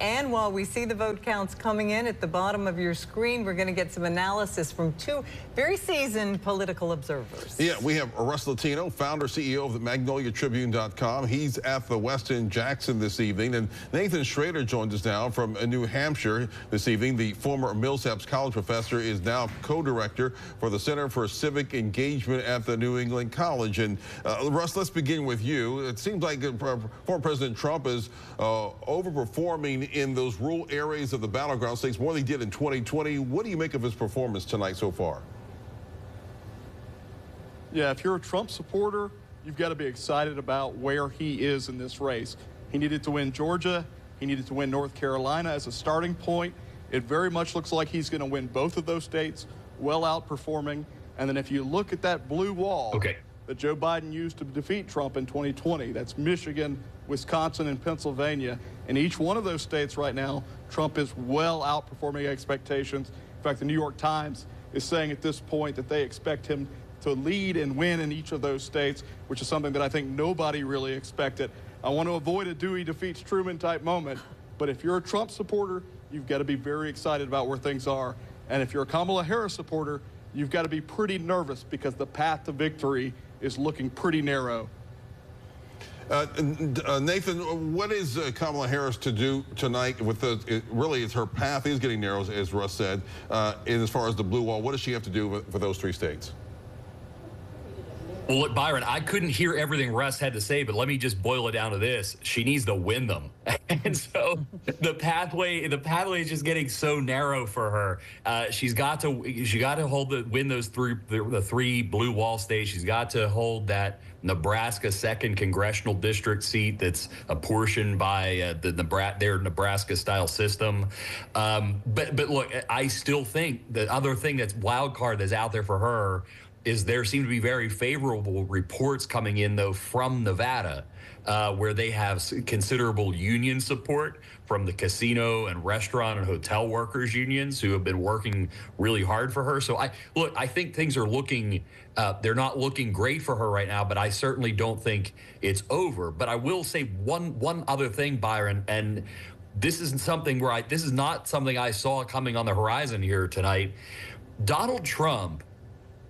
And while we see the vote counts coming in at the bottom of your screen, we're going to get some analysis from two very seasoned political observers. Yeah, we have Russ Latino, founder, CEO of the MagnoliaTribune.com. He's at the Westin Jackson this evening. And Nathan Schrader joins us now from New Hampshire this evening. The former Millsaps College professor is now co-director for the Center for Civic Engagement at the New England College. And Russ, let's begin with you. It seems like former President Trump is overperforming in those rural areas of the battleground states more than he did in 2020. What do you make of his performance tonight so far? Yeah, if you're a Trump supporter, you've got to be excited about where he is in this race. He needed to win Georgia. He needed to win North Carolina as a starting point. It very much looks like he's going to win both of those states, well outperforming. And then if you look at that blue wall that Joe Biden used to defeat Trump in 2020, that's Michigan, Wisconsin, and Pennsylvania. In each one of those states right now, Trump is well outperforming expectations. In fact, the New York Times is saying at this point that they expect him to lead and win in each of those states, which is something that I think nobody really expected. I want to avoid a Dewey defeats Truman type moment, but if you're a Trump supporter, you've got to be very excited about where things are. And if you're a Kamala Harris supporter, you've got to be pretty nervous because the path to victory is looking pretty narrow. Nathan, what is Kamala Harris to do tonight with really it's her path is getting narrow, as Russ said, and as far as the blue wall, what does she have to do for those three states? Well, look, Byron, I couldn't hear everything Russ had to say, but let me just boil it down to this. She needs to win them. And so the pathway is just getting so narrow for her. She got to win those the three blue wall states. She's got to hold that Nebraska 2nd congressional district seat that's apportioned by their Nebraska style system. But look, I still think the other thing that's wild card that's out there for her is there seem to be very favorable reports coming in, though, from Nevada, where they have considerable union support from the casino and restaurant and hotel workers unions who have been working really hard for her. So I think things are looking, they're not looking great for her right now, but I certainly don't think it's over. But I will say one other thing, Byron, and this isn't something this is not something I saw coming on the horizon here tonight. Donald Trump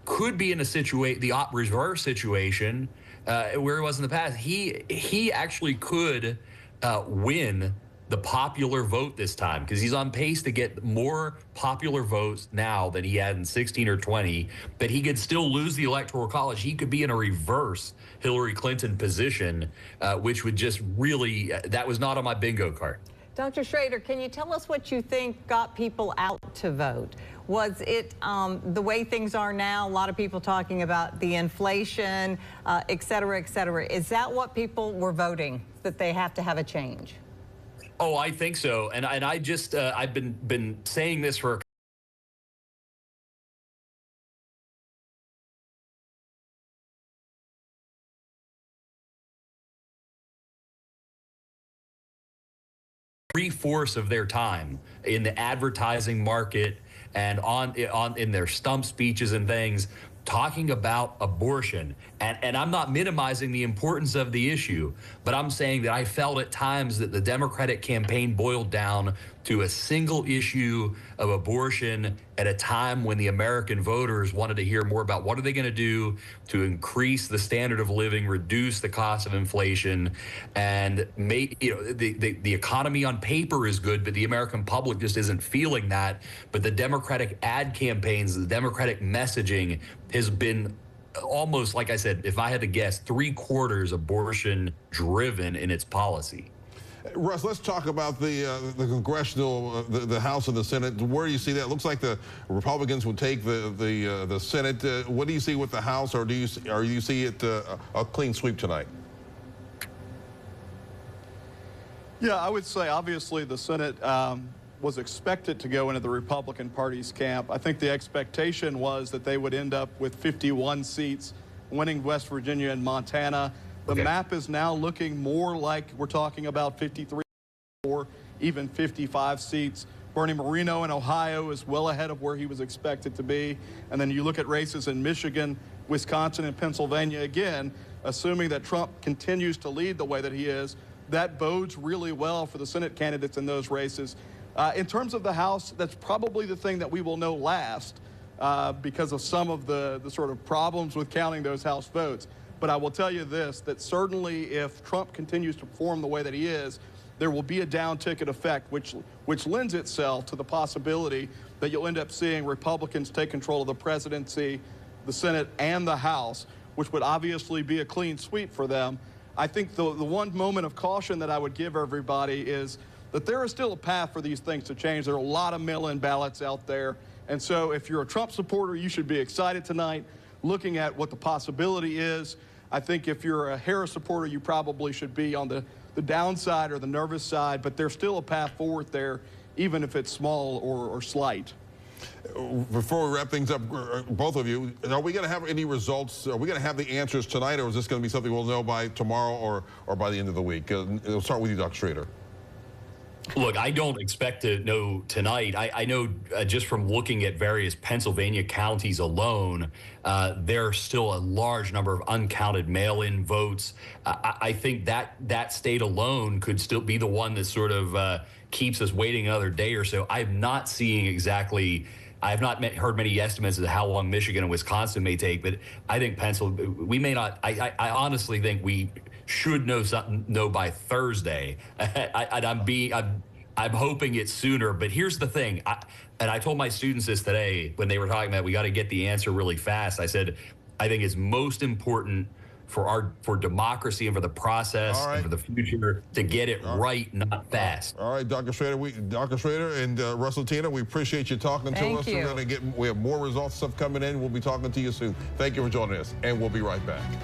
could be in the reverse situation where he was in the past. He actually could win the popular vote this time because he's on pace to get more popular votes now than he had in 16 or 20, but he could still lose the Electoral College. He could be in a reverse Hillary Clinton position, which would just really, that was not on my bingo card. Dr. Schrader, can you tell us what you think got people out to vote? Was it the way things are now, a lot of people talking about the inflation, et cetera, et cetera. Is that what people were voting, that they have to have a change? Oh, I think so. And I just, I've been saying this for three-fourths of their time in the advertising market and in their stump speeches and things talking about abortion. And I'm not minimizing the importance of the issue, but I'm saying that I felt at times that the Democratic campaign boiled down to a single issue of abortion at a time when the American voters wanted to hear more about what are they going to do to increase the standard of living, reduce the cost of inflation, and make, the economy on paper is good, but the American public just isn't feeling that. But the Democratic ad campaigns, the Democratic messaging has been almost, like I said, if I had to guess, 3/4 abortion driven in its policy. Russ, let's talk about the congressional, the House and the Senate. Where do you see that? It looks like the Republicans would take the Senate. What do you see with the House, or do you see it a clean sweep tonight? Yeah, I would say obviously the Senate was expected to go into the Republican Party's camp. I think the expectation was that they would end up with 51 seats, winning West Virginia and Montana. The map is now looking more like we're talking about 53 or even 55 seats. Bernie Moreno in Ohio is well ahead of where he was expected to be. And then you look at races in Michigan, Wisconsin, and Pennsylvania again, assuming that Trump continues to lead the way that he is, that bodes really well for the Senate candidates in those races. In terms of the House, that's probably the thing that we will know last because of some of the sort of problems with counting those House votes. But I will tell you this, that certainly if Trump continues to perform the way that he is, there will be a down ticket effect, which lends itself to the possibility that you'll end up seeing Republicans take control of the presidency, the Senate, and the House, which would obviously be a clean sweep for them. I think the one moment of caution that I would give everybody is that there is still a path for these things to change. There are a lot of mail-in ballots out there. And so if you're a Trump supporter, you should be excited tonight, looking at what the possibility is. I think if you're a Harris supporter, you probably should be on the downside or the nervous side, but there's still a path forward there, even if it's small or slight. Before we wrap things up, both of you, are we going to have any results? Are we going to have the answers tonight, or is this going to be something we'll know by tomorrow or by the end of the week? We'll start with you, Dr. Schrader. Look, I don't expect to know tonight. I know just from looking at various Pennsylvania counties alone, there's still a large number of uncounted mail-in votes. I think that state alone could still be the one that sort of keeps us waiting another day or so. I'm not seeing exactly. I have not heard many estimates of how long Michigan and Wisconsin may take, but I think we may not. I honestly think we should know by Thursday. I'm hoping it's sooner, but here's the thing. And I told my students this today when they were talking about we got to get the answer really fast. I said, I think it's most important for democracy and for the process and for the future to get it right, not fast. All right, Dr. Schrader and Russell Tina, we appreciate you talking to us. We have more results stuff coming in. We'll be talking to you soon. Thank you for joining us, and we'll be right back.